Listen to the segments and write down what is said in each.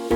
Hey,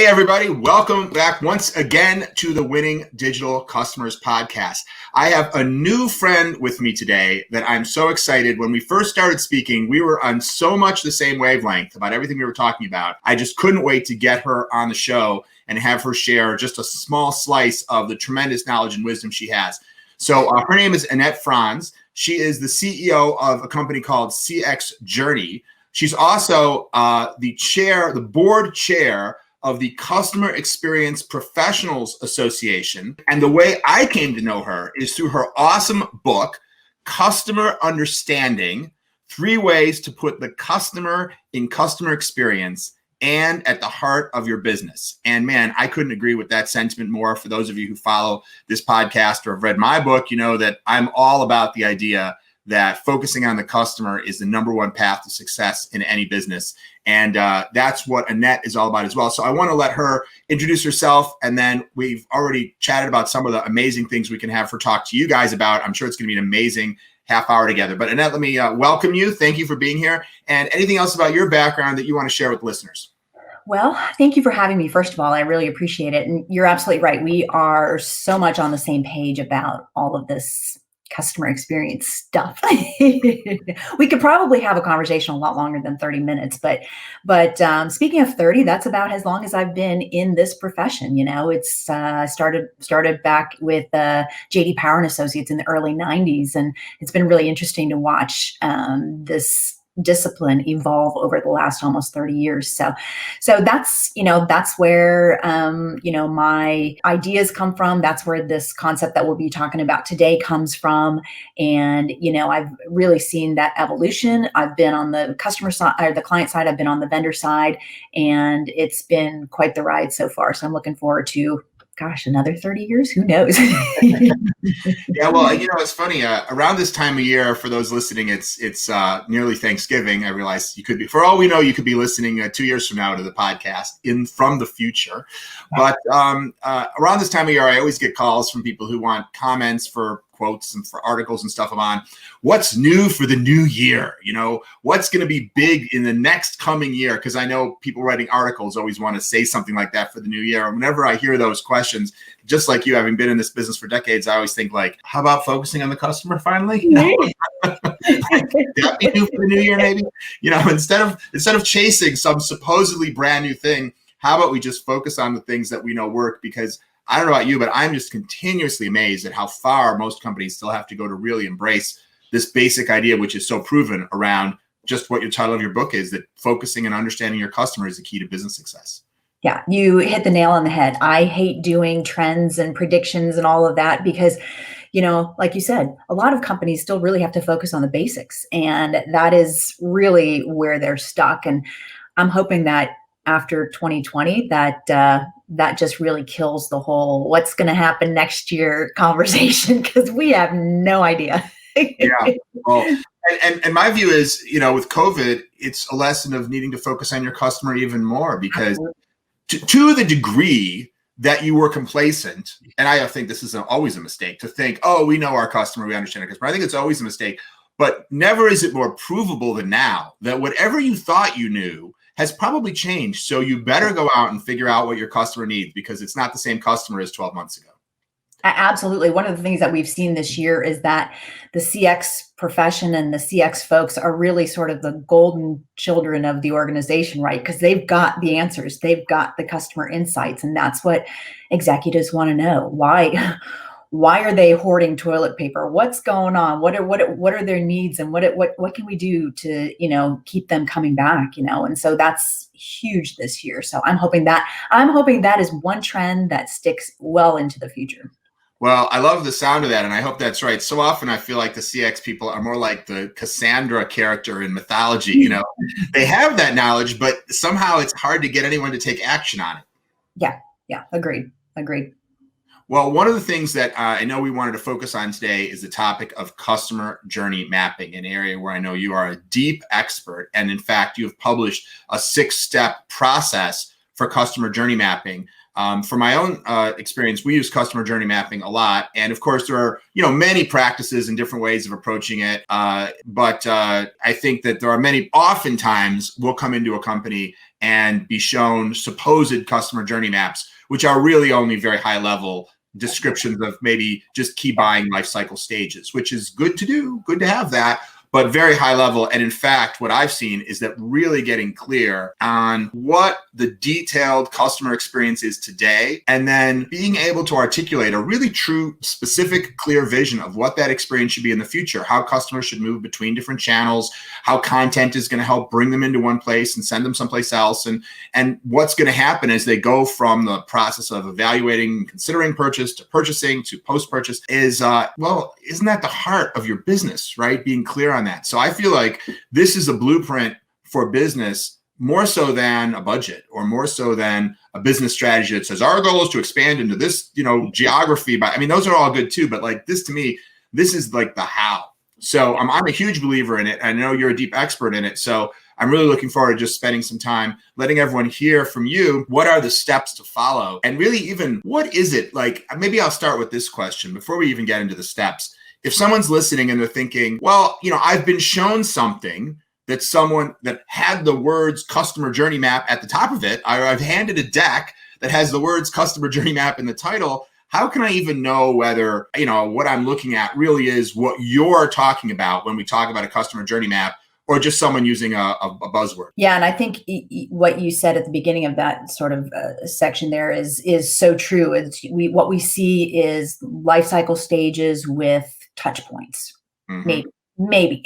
everybody. Welcome back once again to the Winning Digital Customers podcast. I have a new friend with me today that I'm so excited. When we first started speaking, we were on so much the same wavelength about everything we were talking about. I just couldn't wait to get her on the show and have her share just a small slice of the tremendous knowledge and wisdom she has. So her name is Annette Franz. She is the CEO of a company called CXPA. She's also the board chair of the Customer Experience Professionals Association. And the way I came to know her is through her awesome book, Customer Understanding: 3 Ways to Put the Customer in Customer Experience and at the Heart of Your Business. And man, I couldn't agree with that sentiment more. For those of you who follow this podcast or have read my book, you know that I'm all about the idea that focusing on the customer is the number one path to success in any business. And that's what Annette is all about as well. So I want to let her introduce herself. And then we've already chatted about some of the amazing things we can have her talk to you guys about. I'm sure it's going to be an amazing half hour together. But Annette, let me welcome you. Thank you for being here. And anything else about your background that you want to share with listeners? Well, thank you for having me. First of all, I really appreciate it. And you're absolutely right. We are so much on the same page about all of this customer experience stuff. We could probably have a conversation a lot longer than 30 minutes, but speaking of 30, that's about as long as I've been in this profession. You know, it's started back with J.D. Power and Associates in the early 90s, and it's been really interesting to watch this discipline evolve over the last almost 30 years. So that's where, my ideas come from. That's where this concept that we'll be talking about today comes from. And, I've really seen that evolution. I've been on the customer side or the client side. I've been on the vendor side, and it's been quite the ride so far. So I'm looking forward to, another 30 years, who knows? Yeah, well, it's funny. Around this time of year, for those listening, it's nearly Thanksgiving. I realize you could be, for all we know, you could be listening 2 years from now to the podcast from the future. But around this time of year, I always get calls from people who want comments for quotes and for articles and stuff. I'm on what's new for the new year. What's going to be big in the next coming year? Because I know people writing articles always want to say something like that for the new year. And whenever I hear those questions, just like you, having been in this business for decades, I always think like, how about focusing on the customer finally? That be new for the new year, maybe? Instead of chasing some supposedly brand new thing, how about we just focus on the things that we know work? Because I don't know about you, but I'm just continuously amazed at how far most companies still have to go to really embrace this basic idea, which is so proven around just what your title of your book is, that focusing and understanding your customer is the key to business success. Yeah, you hit the nail on the head. I hate doing trends and predictions and all of that because, like you said, a lot of companies still really have to focus on the basics. And that is really where they're stuck. And I'm hoping that after 2020, that just really kills the whole what's going to happen next year conversation, because we have no idea. Yeah. Well, and my view is, with COVID, it's a lesson of needing to focus on your customer even more, because to the degree that you were complacent, and I think this is always a mistake to think, oh, we know our customer, we understand our customer. I think it's always a mistake, but never is it more provable than now that whatever you thought you knew has probably changed. So you better go out and figure out what your customer needs, because it's not the same customer as 12 months ago. Absolutely. One of the things that we've seen this year is that the CX profession and the CX folks are really sort of the golden children of the organization, right? Because they've got the answers, they've got the customer insights, and that's what executives want to know. Why are they hoarding toilet paper? What's going on? What are their needs, and what can we do to keep them coming back? And so that's huge this year. So I'm hoping that is one trend that sticks well into the future. Well, I love the sound of that, and I hope that's right. So often I feel like the CX people are more like the Cassandra character in mythology. They have that knowledge, but somehow it's hard to get anyone to take action on it. Yeah, agreed. Well, one of the things that I know we wanted to focus on today is the topic of customer journey mapping, an area where I know you are a deep expert. And in fact, you have published a 6-step process for customer journey mapping. from my own experience, we use customer journey mapping a lot. And of course, there are, many practices and different ways of approaching it. But I think that there are many, oftentimes we'll come into a company and be shown supposed customer journey maps, which are really only very high level descriptions of maybe just key buying life cycle stages, which is good to do, good to have that, but very high level. And in fact, what I've seen is that really getting clear on what the detailed customer experience is today, and then being able to articulate a really true, specific, clear vision of what that experience should be in the future, how customers should move between different channels, how content is going to help bring them into one place and send them someplace else, and what's going to happen as they go from the process of evaluating, considering purchase to purchasing to post-purchase is, isn't that the heart of your business, right? Being clear on that. So I feel like this is a blueprint for business more so than a budget or more so than a business strategy that says our goal is to expand into this, geography. Those are all good too, but like this to me, this is like the how. So I'm a huge believer in it. I know you're a deep expert in it. So I'm really looking forward to just spending some time letting everyone hear from you. What are the steps to follow? And really even what is it like? Maybe I'll start with this question before we even get into the steps. If someone's listening and they're thinking, well, I've been shown something that someone that had the words customer journey map at the top of it, I've handed a deck that has the words customer journey map in the title. How can I even know whether, what I'm looking at really is what you're talking about when we talk about a customer journey map, or just someone using a buzzword? Yeah, and I think what you said at the beginning of that sort of section there is so true. What we see is life cycle stages with touch points, maybe.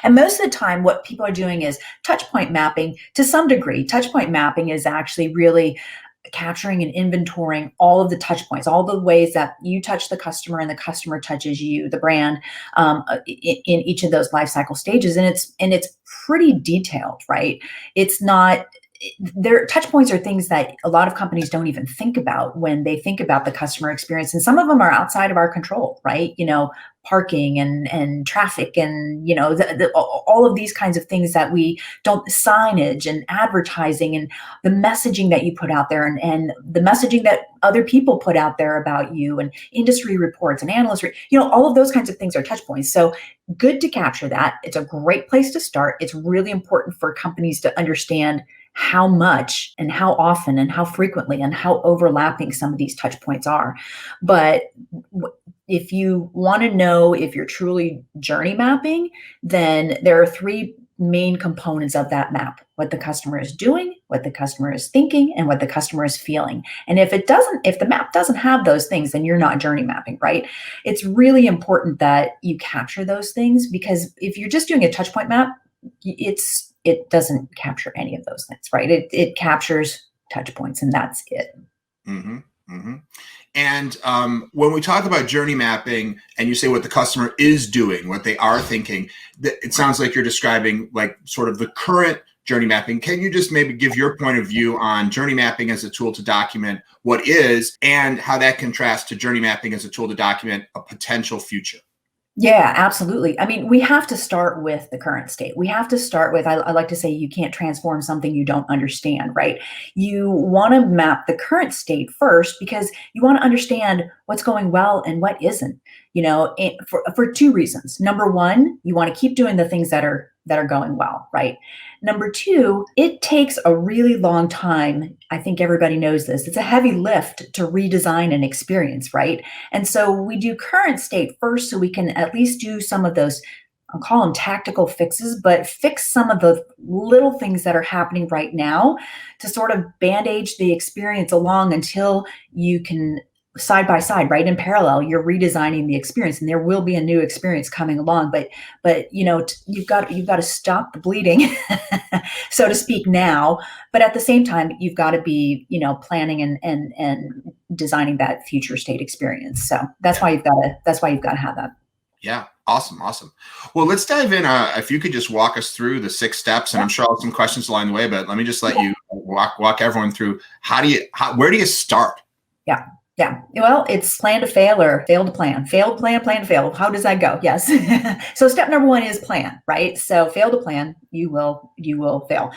And most of the time, what people are doing is touch point mapping to some degree. Touch point mapping is actually really capturing and inventorying all of the touch points, all the ways that you touch the customer and the customer touches you, the brand, in each of those life cycle stages. And it's pretty detailed, right? It's not, their touch points are things that a lot of companies don't even think about when they think about the customer experience. And some of them are outside of our control, right? Parking and traffic and, all of these kinds of things that we don't, signage and advertising and the messaging that you put out there and the messaging that other people put out there about you and industry reports and analyst, all of those kinds of things are touch points. So good to capture that. It's a great place to start. It's really important for companies to understand how much and how often and how frequently and how overlapping some of these touch points are. But if you want to know if you're truly journey mapping, then there are three main components of that map: what the customer is doing, what the customer is thinking, and what the customer is feeling. And if the map doesn't have those things, then you're not journey mapping, right? It's really important that you capture those things, because if you're just doing a touch point map, it doesn't capture any of those things, right? It captures touch points, and that's it. Mm-hmm, mm-hmm. And when we talk about journey mapping and you say what the customer is doing, what they are thinking, it sounds like you're describing like sort of the current journey mapping. Can you just maybe give your point of view on journey mapping as a tool to document what is and how that contrasts to journey mapping as a tool to document a potential future? Yeah, absolutely. We have to start with the current state. We have to start with, I like to say, you can't transform something you don't understand, right? You want to map the current state first because you want to understand what's going well and what isn't, for two reasons. Number one, you want to keep doing the things that are going well, right? Number two, it takes a really long time. I think everybody knows this. It's a heavy lift to redesign an experience, right? And so we do current state first so we can at least do some of those, I'll call them tactical fixes, but fix some of the little things that are happening right now to sort of bandage the experience along until you can, side by side, right, in parallel, you're redesigning the experience, and there will be a new experience coming along. But you've got to stop the bleeding, so to speak, now. But at the same time, you've got to be planning and designing that future state experience. So that's why you've got to have that. Yeah. Awesome. Well, let's dive in. If you could just walk us through the 6 steps, and I'm sure I'll have some questions along the way, but let me just let you walk everyone through. Where do you start? Yeah. Yeah. Well, it's plan to fail or fail to plan. Failed plan, plan to fail. How does that go? Yes. So step number one is plan, right? So fail to plan, you will fail.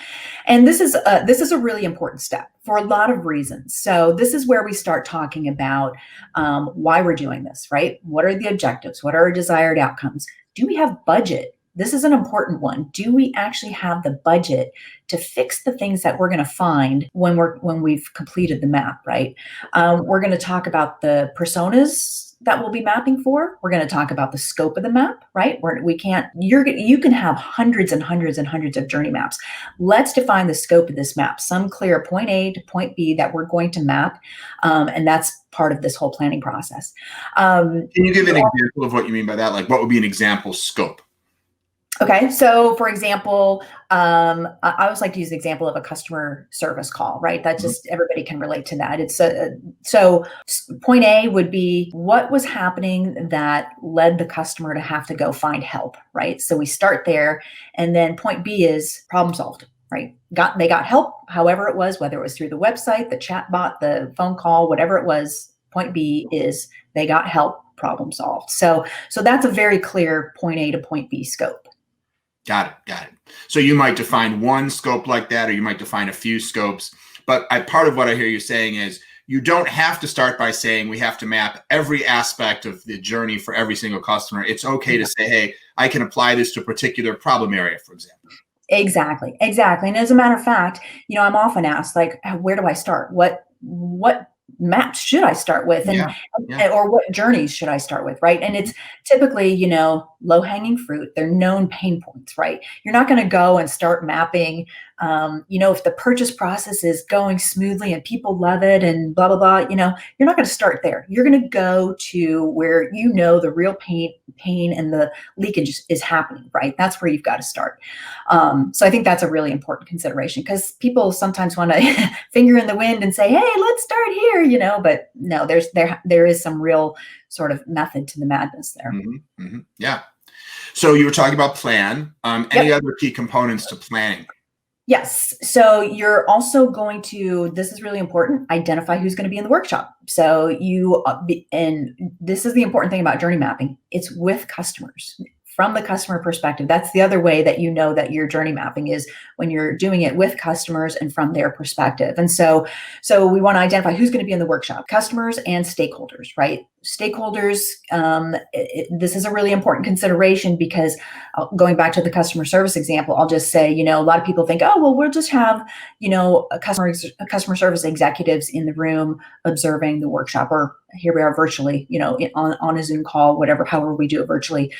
And this is a really important step for a lot of reasons. So this is where we start talking about why we're doing this, right? What are the objectives? What are our desired outcomes? Do we have budget? This is an important one. Do we actually have the budget to fix the things that we're going to find when we've completed the map, right? We're going to talk about the personas that we'll be mapping for. We're going to talk about the scope of the map, right? You can have hundreds and hundreds and hundreds of journey maps. Let's define the scope of this map. Some clear point A to point B that we're going to map, and that's part of this whole planning process. Can you give an example of what you mean by that? Like, what would be an example scope? Okay, so for example, I always like to use the example of a customer service call, right? That just everybody can relate to that. It's so point A would be what was happening that led the customer to have to go find help, right? So we start there, and then point B is problem solved, right? They got help, however it was, whether it was through the website, the chat bot, the phone call, whatever it was. Point B is they got help, problem solved. So that's a very clear point A to point B scope. Got it. So you might define one scope like that, or you might define a few scopes. But part of what I hear you saying is you don't have to start by saying we have to map every aspect of the journey for every single customer. It's okay to say, hey, I can apply this to a particular problem area, for example. Exactly. And as a matter of fact, I'm often asked, like, where do I start? What maps should I start with? Or what journeys should I start with, right? And it's typically, low-hanging fruit. They're known pain points, right? You're not going to go and start mapping, if the purchase process is going smoothly and people love it and blah, blah, blah, you're not going to start there. You're going to go to where the real pain and the leakage is happening, right? That's where you've got to start. So I think that's a really important consideration, because people sometimes want to finger in the wind and say, hey, let's start here, but no, there is some real sort of method to the madness there. Yeah. So you were talking about plan. Any other key components to planning? Yes. So you're also going to, this is really important, identify who's going to be in the workshop. So and this is the important thing about journey mapping. It's with customers. From the customer perspective. That's the other way that that your journey mapping is when you're doing it with customers and from their perspective. And so we want to identify who's going to be in the workshop, customers and stakeholders, right? Stakeholders, this is a really important consideration, because going back to the customer service example, I'll just say, a lot of people think, oh, well, we'll just have, a customer service executives in the room observing the workshop, or here we are virtually, on a Zoom call, however we do it virtually,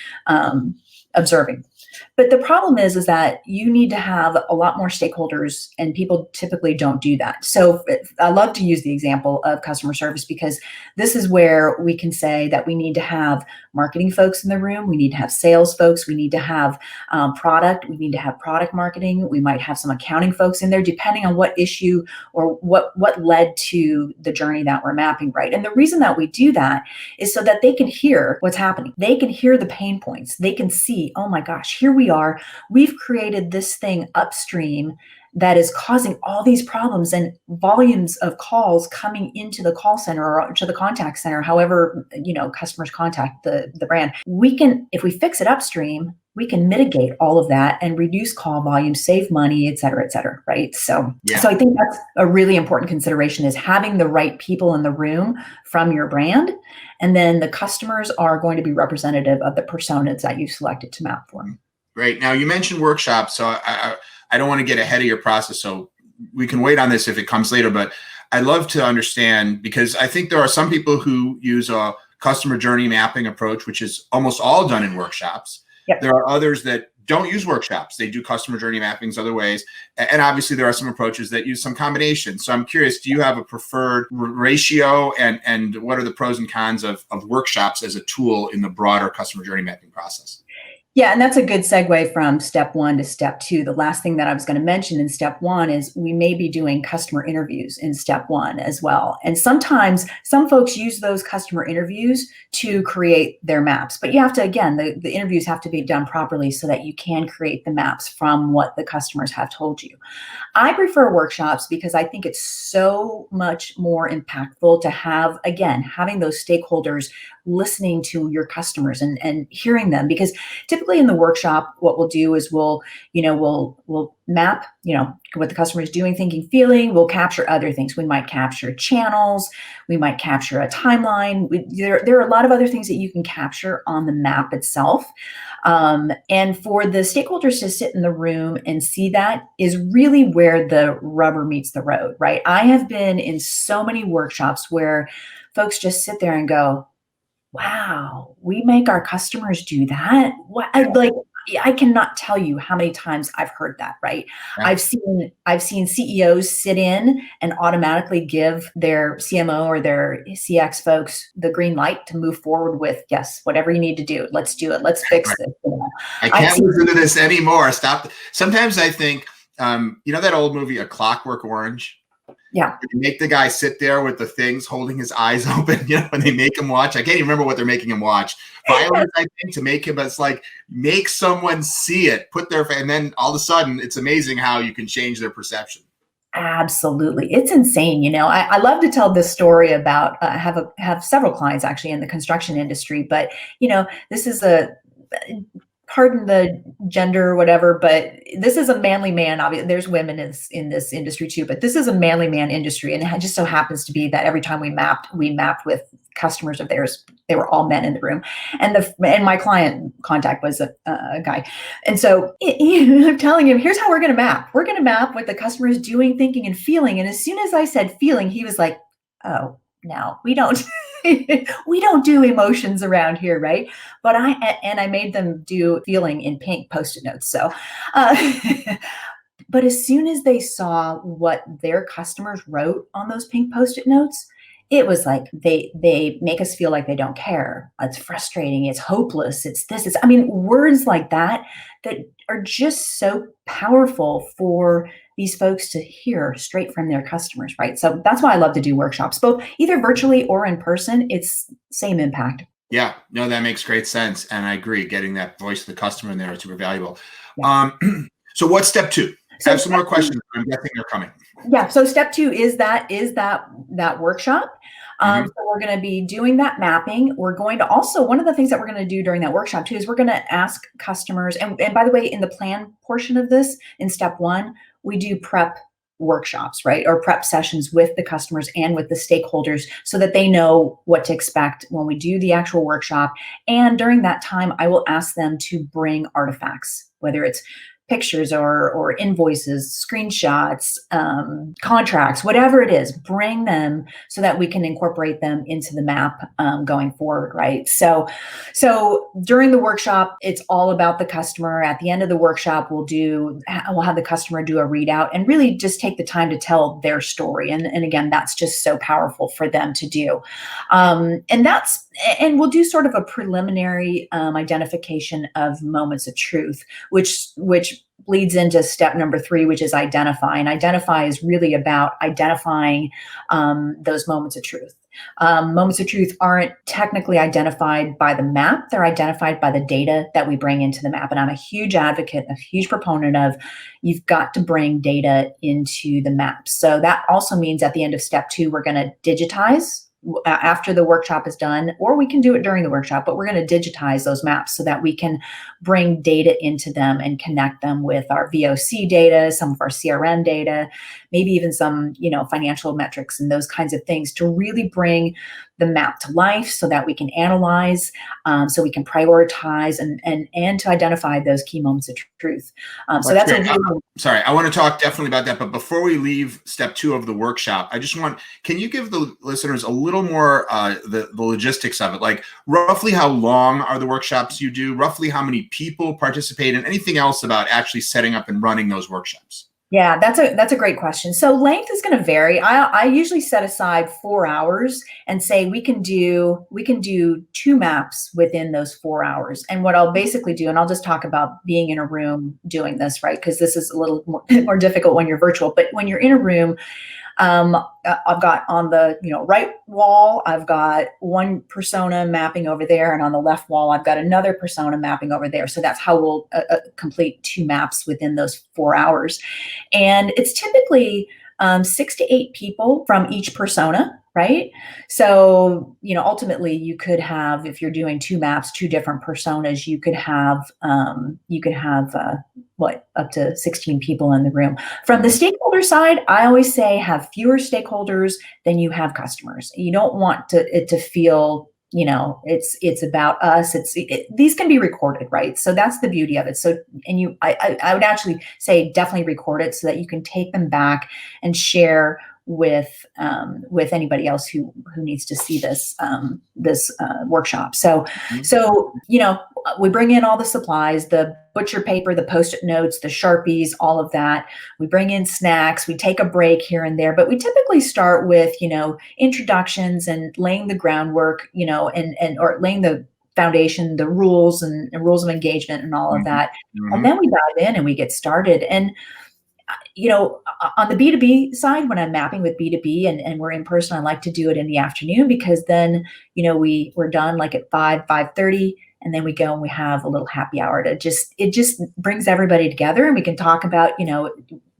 observing. But the problem is that you need to have a lot more stakeholders, and people typically don't do that. So I love to use the example of customer service, because this is where we can say that we need to have marketing folks in the room. We need to have sales folks. We need to have product. We need to have product marketing. We might have some accounting folks in there, depending on what issue or what led to the journey that we're mapping, right? And the reason that we do that is so that they can hear what's happening. They can hear the pain points. They can see, oh my gosh, here we are. We've created this thing upstream that is causing all these problems and volumes of calls coming into the call center or to the contact center, however, customers contact the brand. If we fix it upstream, we can mitigate all of that and reduce call volume, save money, et cetera, right? So I think that's a really important consideration, is having the right people in the room from your brand. And then the customers are going to be representative of the personas that you've selected to map for. Great. Now, you mentioned workshops, so I don't want to get ahead of your process, so we can wait on this if it comes later, but I'd love to understand, because I think there are some people who use a customer journey mapping approach, which is almost all done in workshops. Yep. There are others that don't use workshops. They do customer journey mappings other ways. And obviously there are some approaches that use some combination. So I'm curious, do you have a preferred ratio, and what are the pros and cons of workshops as a tool in the broader customer journey mapping process? Yeah, and that's a good segue from step one to step two. The last thing that I was going to mention in step one is we may be doing customer interviews in step one as well. And sometimes some folks use those customer interviews to create their maps. But you have to, again, the interviews have to be done properly so that you can create the maps from what the customers have told you. I prefer workshops because I think it's so much more impactful to have, again, having those stakeholders listening to your customers and hearing them. Because typically in the workshop, what we'll do is we'll map, what the customer is doing, thinking, feeling. We'll capture other things. We might capture channels. We might capture a timeline. There are a lot of other things that you can capture on the map itself. And for the stakeholders to sit in the room and see that is really where the rubber meets the road, right? I have been in so many workshops where folks just sit there and go, wow, we make our customers do that? What, I cannot tell you how many times I've heard that, right? Yeah. I've seen CEOs sit in and automatically give their CMO or their CX folks the green light to move forward with, yes, whatever you need to do, let's do it. Let's fix this. I can't listen to this anymore. Stop. Sometimes I think, that old movie, A Clockwork Orange? Yeah. You make the guy sit there with the things holding his eyes open, and they make him watch. I can't even remember what they're making him watch. Violence, I think, to make him, but it's like, make someone see it, and then all of a sudden, it's amazing how you can change their perception. Absolutely. It's insane. I love to tell this story about, have several clients actually in the construction industry, but, this is pardon the gender or whatever, but this is a manly man. Obviously, there's women in this industry too, but this is a manly man industry. And it just so happens to be that every time we mapped with customers of theirs, they were all men in the room. And my client contact was a guy. And so I'm telling him, here's how we're going to map. We're going to map what the customer is doing, thinking, and feeling. And as soon as I said feeling, he was like, oh, no, we don't. We don't do emotions around here, right? But I made them do feeling in pink Post-it notes. So, but as soon as they saw what their customers wrote on those pink Post-it notes, it was like they make us feel like they don't care. It's frustrating. It's hopeless. It's this. Words like that are just so powerful for these folks to hear straight from their customers, right? So that's why I love to do workshops, both either virtually or in person. It's same impact. Yeah, no, that makes great sense. And I agree, getting that voice of the customer in there is super valuable. Yeah. So what's step two? I have some more questions. I'm guessing they're coming. Yeah. So step two is that workshop. So we're going to be doing that mapping. We're going to also, one of the things that we're going to do during that workshop too, is we're going to ask customers, and by the way, in the plan portion of this, in step one, we do prep workshops, right? Or prep sessions with the customers and with the stakeholders so that they know what to expect when we do the actual workshop. And during that time, I will ask them to bring artifacts, whether it's pictures or invoices, screenshots, contracts, whatever it is, bring them so that we can incorporate them into the map going forward, right? So during the workshop, it's all about the customer. At the end of the workshop, we'll have the customer do a readout and really just take the time to tell their story. And again, that's just so powerful for them to do. And we'll do sort of a preliminary identification of moments of truth, which leads into step number 3, which is identify. And identify is really about identifying those moments of truth. Moments of truth aren't technically identified by the map. They're identified by the data that we bring into the map. And I'm a huge advocate, a huge proponent of you've got to bring data into the map. So that also means at the end of step 2, we're going to digitize after the workshop is done, or we can do it during the workshop, but we're going to digitize those maps so that we can bring data into them and connect them with our VOC data, some of our CRM data, maybe even some, financial metrics and those kinds of things to really bring the map to life so that we can analyze, so we can prioritize and to identify those key moments of truth. So that's sorry, I want to talk definitely about that. But before we leave step 2 of the workshop, can you give the listeners a little more the logistics of it? Like roughly how long are the workshops you do? Roughly how many people participate, and anything else about actually setting up and running those workshops? Yeah, that's a great question. So length is going to vary. I usually set aside 4 hours and say we can do 2 maps within those 4 hours. And what I'll basically do, and I'll just talk about being in a room doing this, right? Because this is a little more difficult when you're virtual. But when you're in a room, I've got on the right wall, I've got one persona mapping over there, and on the left wall, I've got another persona mapping over there. So that's how we'll complete 2 maps within those 4 hours. And it's typically 6 to 8 people from each persona, right? So, ultimately you could have, if you're doing 2 maps, 2 different personas, you could have up to 16 people in the room. From the stakeholder side, I always say have fewer stakeholders than you have customers. You don't want it to feel it's about us. These can be recorded, right? So that's the beauty of it. So, and I would actually say definitely record it so that you can take them back and share with anybody else who needs to see this workshop. So we bring in all the supplies, the butcher paper, the Post-it notes, the Sharpies, all of that. We bring in snacks, we take a break here and there, but we typically start with, introductions and laying the groundwork, or laying the foundation, the rules and rules of engagement and all of that. Mm-hmm. And then we dive in and we get started. And on the B2B side, when I'm mapping with B2B and we're in person, I like to do it in the afternoon, because then, we're done like at 5:30, and then we go and we have a little happy hour it just brings everybody together, and we can talk about,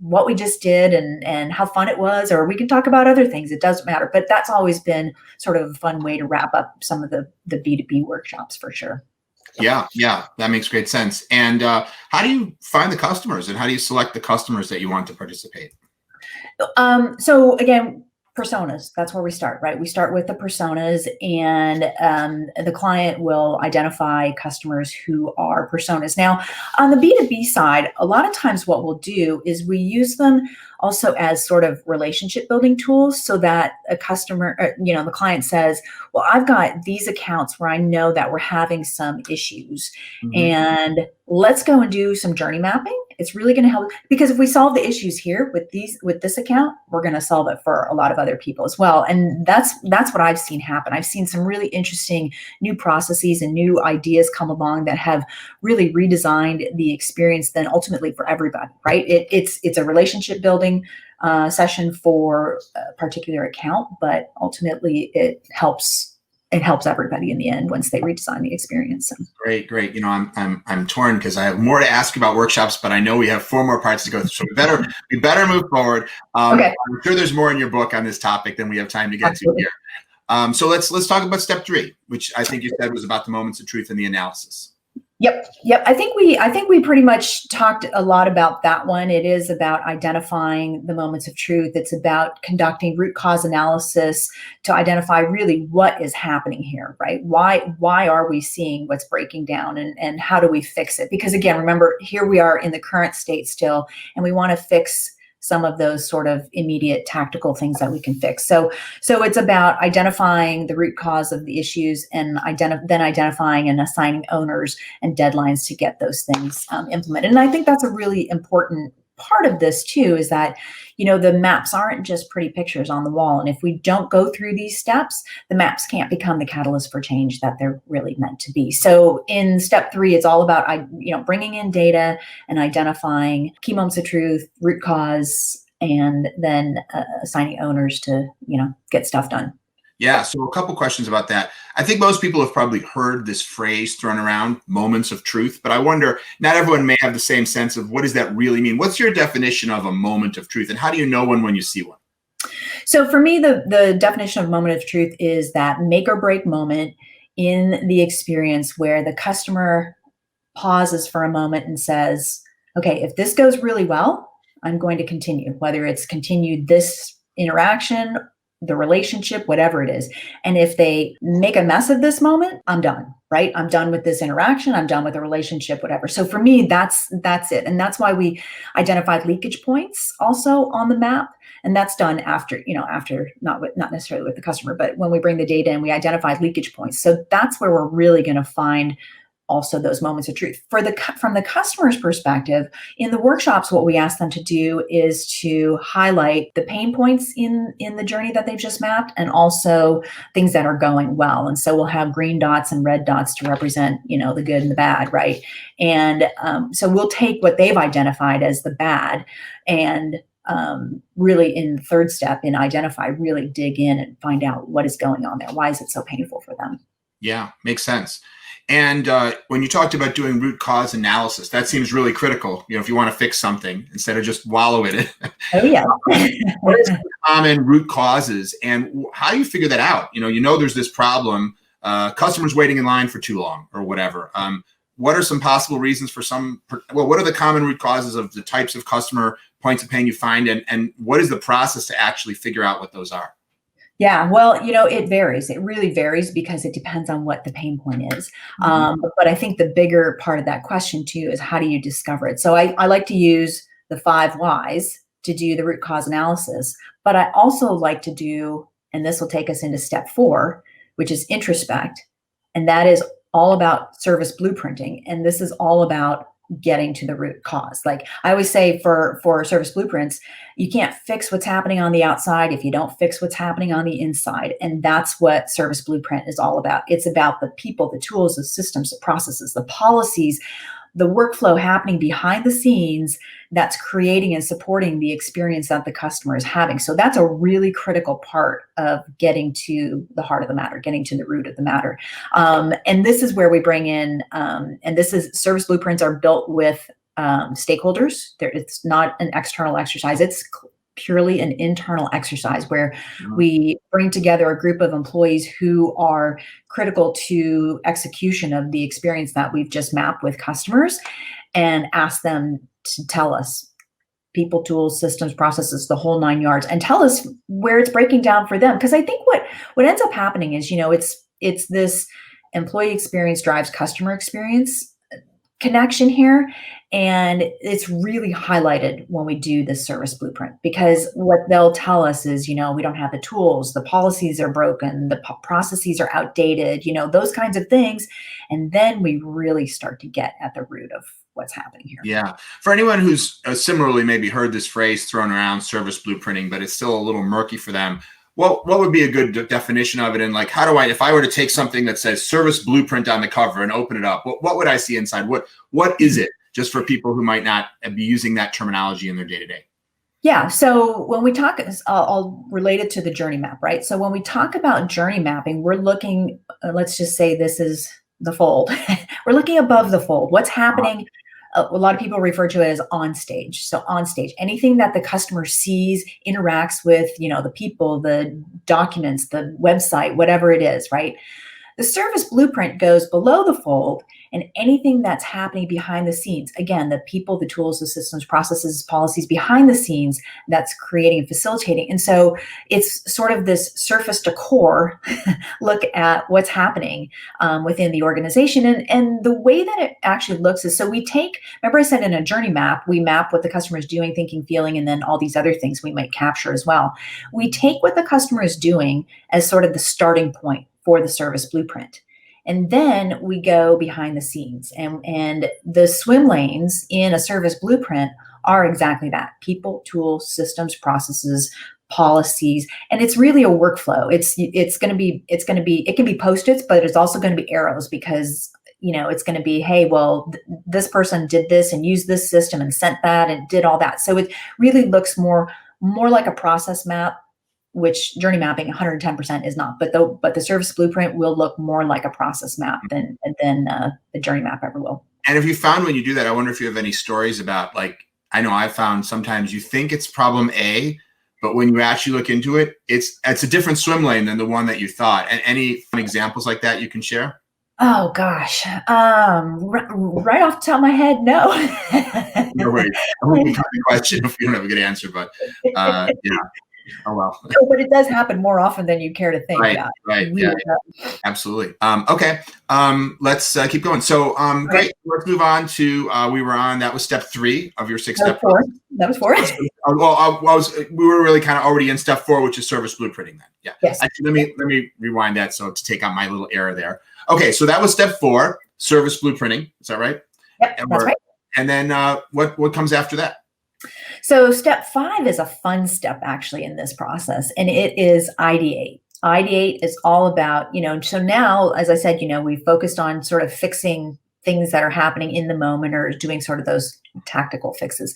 what we just did and how fun it was, or we can talk about other things. It doesn't matter. But that's always been sort of a fun way to wrap up some of the B2B workshops for sure. Yeah, that makes great sense. And how do you find the customers, and how do you select the customers that you want to participate? So again, personas, that's where we start, right? We start with the personas, and the client will identify customers who are personas. Now, on the B2B side, a lot of times what we'll do is we use them also as sort of relationship building tools, so that a customer, the client says, well, I've got these accounts where I know that we're having some issues, and let's go and do some journey mapping. It's really going to help, because if we solve the issues here with this account, we're going to solve it for a lot of other people as well. And that's what I've seen happen. I've seen some really interesting new processes and new ideas come along that have really redesigned the experience then ultimately for everybody, right? It's a relationship building session for a particular account, but ultimately it helps everybody in the end once they redesign the experience. Great. I'm torn because I have more to ask about workshops, but I know we have 4 more parts to go through, so we better move forward. Okay. I'm sure there's more in your book on this topic than we have time to get to here. So let's talk about step 3, which I think you said was about the moments of truth and the analysis. Yep. I think we pretty much talked a lot about that one. It is about identifying the moments of truth. It's about conducting root cause analysis to identify really what is happening here, right? Why are we seeing what's breaking down, and how do we fix it? Because again, remember, here we are in the current state still, and we want to fix some of those sort of immediate tactical things that we can fix. So it's about identifying the root cause of the issues, and then identifying and assigning owners and deadlines to get those things implemented. And I think that's a really important part of this too, is that, the maps aren't just pretty pictures on the wall. And if we don't go through these steps, the maps can't become the catalyst for change that they're really meant to be. So in step 3, it's all about, bringing in data and identifying key moments of truth, root cause, and then assigning owners to, get stuff done. Yeah. So a couple questions about that. I think most people have probably heard this phrase thrown around, moments of truth, but I wonder, not everyone may have the same sense of what does that really mean? What's your definition of a moment of truth, and how do you know when you see one? So for me, the definition of moment of truth is that make or break moment in the experience where the customer pauses for a moment and says, okay, if this goes really well, I'm going to continue, whether it's continued this interaction, the relationship, whatever it is. And if they make a mess of this moment, I'm done, right? I'm done with this interaction. I'm done with the relationship, whatever. So for me, that's it. And that's why we identified leakage points also on the map. And that's done after not necessarily with the customer, but when we bring the data in, we identified leakage points. So that's where we're really going to find also those moments of truth. From the customer's perspective, in the workshops, what we ask them to do is to highlight the pain points in the journey that they've just mapped, and also things that are going well. And so we'll have green dots and red dots to represent, the good and the bad, right? And so we'll take what they've identified as the bad, and really in the third step in identify, really dig in and find out what is going on there. Why is it so painful for them? Yeah, makes sense. And when you talked about doing root cause analysis, that seems really critical. If you want to fix something instead of just wallow in it. Oh yeah. What are some common root causes, and how do you figure that out? There's this problem, customers waiting in line for too long or whatever. What are some possible reasons for what are the common root causes of the types of customer points of pain you find, and what is the process to actually figure out what those are? Yeah, well, it varies. It really varies because it depends on what the pain point is. But I think the bigger part of that question too is, how do you discover it? So I like to use the 5 whys to do the root cause analysis, but I also like to do, and this will take us into step 4, which is introspect. And that is all about service blueprinting. And this is all about getting to the root cause. Like I always say for service blueprints, you can't fix what's happening on the outside if you don't fix what's happening on the inside. And that's what service blueprint is all about. It's about the people, the tools, the systems, the processes, the policies, the workflow happening behind the scenes that's creating and supporting the experience that the customer is having. So that's a really critical part of getting to the heart of the matter, getting to the root of the matter. And this is where we bring in, service blueprints are built with stakeholders. It's not an external exercise. It's purely an internal exercise where we bring together a group of employees who are critical to execution of the experience that we've just mapped with customers, and ask them to tell us people, tools, systems, processes, the whole 9 yards, and tell us where it's breaking down for them. Because I think what ends up happening is, it's this employee experience drives customer experience connection here. And it's really highlighted when we do this service blueprint, because what they'll tell us is, we don't have the tools, the policies are broken, the processes are outdated, those kinds of things. And then we really start to get at the root of what's happening here. Yeah. For anyone who's similarly maybe heard this phrase thrown around, service blueprinting, but it's still a little murky for them, what would be a good definition of it? And like, if I were to take something that says service blueprint on the cover and open it up, what would I see inside? What is it? Just for people who might not be using that terminology in their day-to-day. Yeah. So when we talk, I'll relate it to the journey map, right? So when we talk about journey mapping, we're looking, let's just say this is the fold. We're looking above the fold. What's happening? A lot of people refer to it as on stage. So on stage, anything that the customer sees, interacts with, the people, the documents, the website, whatever it is, right? The service blueprint goes below the fold, and anything that's happening behind the scenes. Again, the people, the tools, the systems, processes, policies behind the scenes that's creating and facilitating. And so it's sort of this surface to core look at what's happening within the organization. And the way that it actually looks is, so we take, remember I said in a journey map, we map what the customer is doing, thinking, feeling, and then all these other things we might capture as well. We take what the customer is doing as sort of the starting point for the service blueprint. And then we go behind the scenes, and the swim lanes in a service blueprint are exactly that: people, tools, systems, processes, policies. And it's really a workflow. It can be Post-its, but it's also going to be arrows, because it's going to be, hey, well, this person did this and used this system and sent that and did all that. So it really looks more like a process map, which journey mapping 110% is not, but the service blueprint will look more like a process map than the journey map ever will. And if you found, when you do that, I wonder if you have any stories about, like, I know I've found sometimes you think it's problem A, but when you actually look into it, it's a different swim lane than the one that you thought. And any examples like that you can share? Oh gosh, right off the top of my head, no. No worries. I won't be the question if you don't have a good answer, but yeah. Oh, well. But it does happen more often than you care to think. Right, Yeah. right. Weird. Yeah, absolutely. Okay. Let's keep going. So, Okay. great. Let's move on to, that was step 3 of your 6-step That was 4. process. That was 4. We were really kind of already in step 4, which is service blueprinting then. Yeah. Yes. Actually, let me rewind that. So to take out my little error there. Okay. So that was step 4, service blueprinting. Is that right? Yep, that's right. And then what comes after that? So step 5 is a fun step actually in this process, and it is ideate. Ideate is all about, so now, as I said, we focused on sort of fixing things that are happening in the moment or doing sort of those tactical fixes.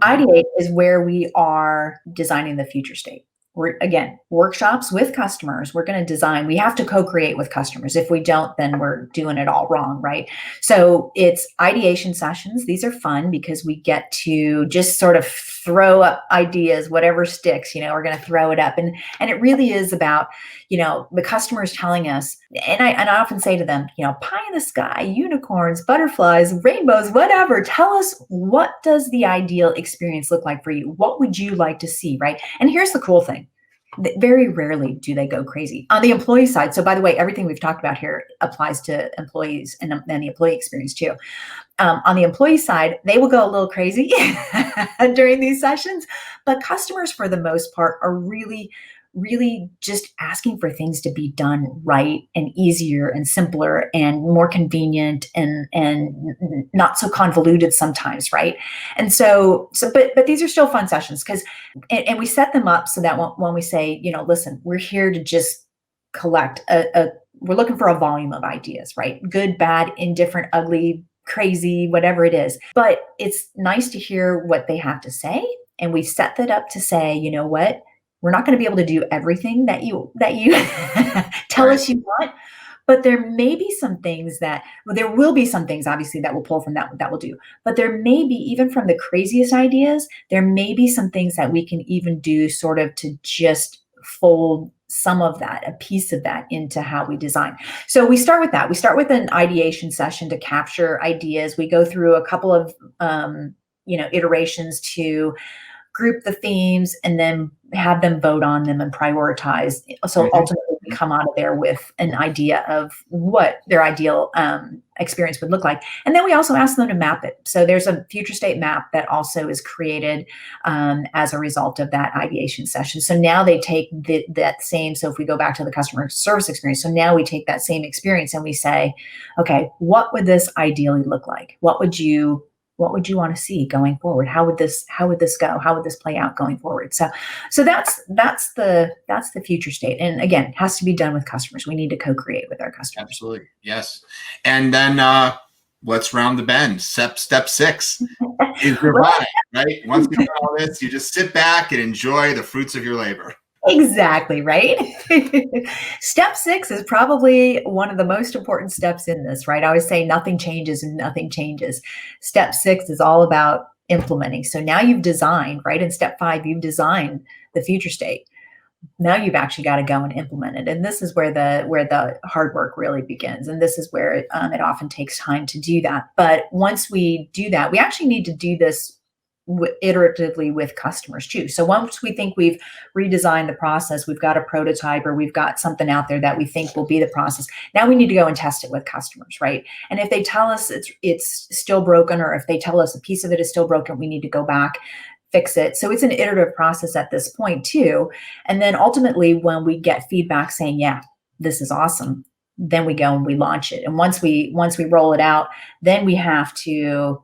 Ideate is where we are designing the future state. We're, again, workshops with customers. We're going to design. We have to co-create with customers. If we don't, then we're doing it all wrong, right? So it's ideation sessions. These are fun because we get to just sort of throw up ideas, whatever sticks, we're going to throw it up. And it really is about, the customers telling us, and I often say to them, pie in the sky, unicorns, butterflies, rainbows, whatever. Tell us, what does the ideal experience look like for you? What would you like to see, right? And here's the cool thing. Very rarely do they go crazy on the employee side. So by the way, everything we've talked about here applies to employees and the employee experience too. On the employee side, they will go a little crazy during these sessions, but customers for the most part are really just asking for things to be done right and easier and simpler and more convenient and not so convoluted sometimes, right? And but these are still fun sessions because, and we set them up so that when we say, listen, we're here to just collect we're looking for a volume of ideas, right? Good, bad, indifferent, ugly, crazy, whatever it is. But it's nice to hear what they have to say. And we set that up to say, you know what? We're not going to be able to do everything that you tell us you want, but there may be some things there will be some things obviously that will pull from that will do. But there may be, even from the craziest ideas, there may be some things that we can even do sort of to just fold some of that, a piece of that into how we design. So we start with that. We start with an ideation session to capture ideas. We go through a couple of, iterations to group the themes and then have them vote on them and prioritize. So ultimately we come out of there with an idea of what their ideal experience would look like. And then we also ask them to map it. So there's a future state map that also is created as a result of that ideation session. So now they take that same, so if we go back to the customer service experience, so now we take that same experience and we say, okay, what would this ideally look like? What would you want to see going forward? How would this go? How would this play out going forward? So that's the future state. And again, it has to be done with customers. We need to co-create with our customers. Absolutely. Yes. And then let's round the bend. Step 6 is your vibe, right? Once you've done all this, you just sit back and enjoy the fruits of your labor. Exactly, right? Step 6 is probably one of the most important steps in this, right? I always say nothing changes and nothing changes. Step 6 is all about implementing. So now you've designed, right? In step 5, you've designed the future state. Now you've actually got to go and implement it. And this is where the hard work really begins. And this is where it often takes time to do that. But once we do that, we actually need to do this iteratively with customers too. So once we think we've redesigned the process, we've got a prototype or we've got something out there that we think will be the process. Now we need to go and test it with customers, right? And if they tell us it's still broken, or if they tell us a piece of it is still broken, we need to go back, fix it. So it's an iterative process at this point too. And then ultimately when we get feedback saying, yeah, this is awesome, then we go and we launch it. And once we roll it out, then we have to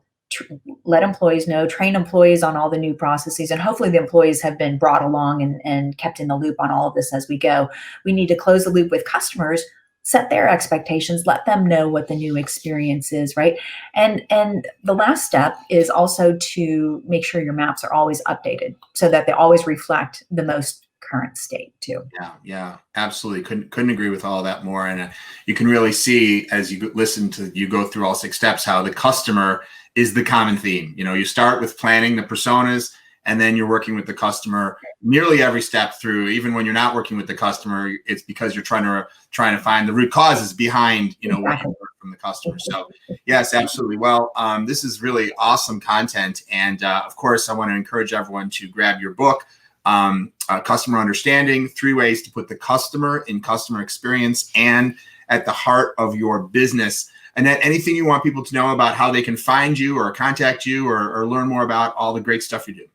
let employees know, train employees on all the new processes, and hopefully the employees have been brought along and kept in the loop on all of this as we go. We need to close the loop with customers, set their expectations, let them know what the new experience is, right? And the last step is also to make sure your maps are always updated so that they always reflect the most current state too. Yeah, absolutely. Couldn't agree with all that more. And you can really see as you go through all 6 steps, how the customer is the common theme. You start with planning the personas, and then you're working with the customer nearly every step through. Even when you're not working with the customer, it's because you're trying to find the root causes behind, what you heard from the customer. So yes, absolutely. Well, this is really awesome content. And of course, I want to encourage everyone to grab your book, customer understanding, 3 ways to put the customer in customer experience and at the heart of your business. Annette, anything you want people to know about how they can find you or contact you or learn more about all the great stuff you do?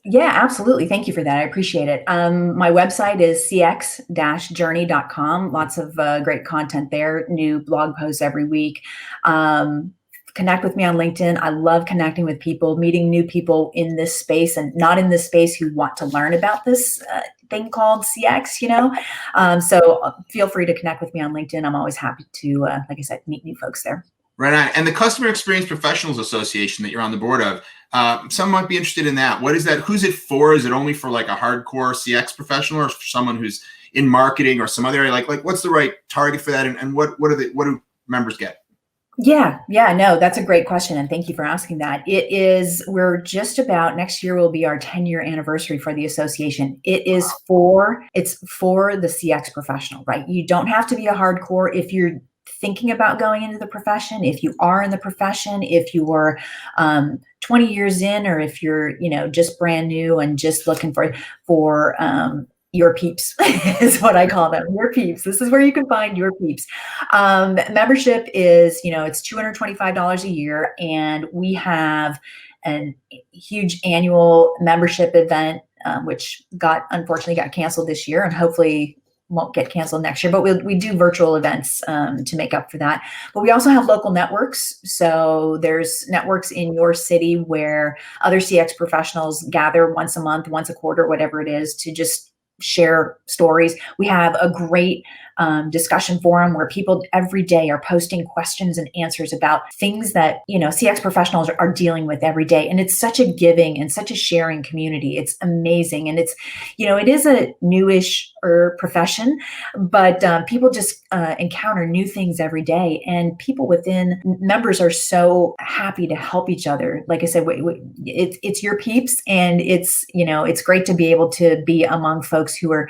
Yeah, absolutely. Thank you for that. I appreciate it. My website is cx-journey.com. Lots of great content there, new blog posts every week. Connect with me on LinkedIn. I love connecting with people, meeting new people in this space and not in this space who want to learn about this thing called CX, So feel free to connect with me on LinkedIn. I'm always happy to, like I said, meet new folks there. Right on. And the Customer Experience Professionals Association that you're on the board of, some might be interested in that. What is that? Who's it for? Is it only for like a hardcore CX professional or for someone who's in marketing or some other area? Like what's the right target for that? And what do members get? Yeah, no, that's a great question. And thank you for asking that. We're just about, next year will be our 10-year anniversary for the association. It's for the CX professional, right? You don't have to be a hardcore if you're thinking about going into the profession, if you are in the profession, if you were 20 years in, or if you're, just brand new and just looking for your peeps is what I call them, your peeps. This is where you can find your peeps. Membership is, it's $225 a year, and we have a huge annual membership event, which unfortunately got canceled this year, and hopefully won't get canceled next year, but we do virtual events to make up for that. But we also have local networks. So there's networks in your city where other CX professionals gather once a month, once a quarter, whatever it is, to just share stories. We have a great discussion forum where people every day are posting questions and answers about things that, CX professionals are dealing with every day. And it's such a giving and such a sharing community. It's amazing. And it's, it is a newish profession, but people just encounter new things every day. And people members are so happy to help each other. Like I said, it's your peeps, and it's great to be able to be among folks who are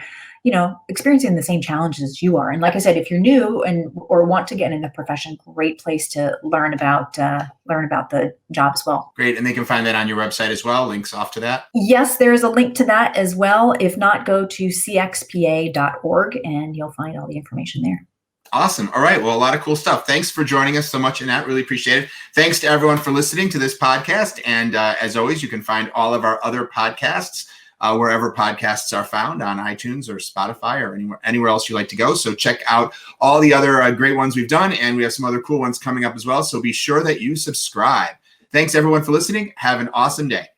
experiencing the same challenges you are. And like I said, if you're new or want to get in the profession, great place to learn about the job as well. Great. And they can find that on your website as well. Links off to that. Yes, there's a link to that as well. If not, go to CXPA.org and you'll find all the information there. Awesome. All right. Well, a lot of cool stuff. Thanks for joining us so much, Annette. Really appreciate it. Thanks to everyone for listening to this podcast. And as always, you can find all of our other podcasts wherever podcasts are found, on iTunes or Spotify or anywhere else you like to go. So check out all the other great ones we've done, and we have some other cool ones coming up as well. So be sure that you subscribe. Thanks everyone for listening. Have an awesome day.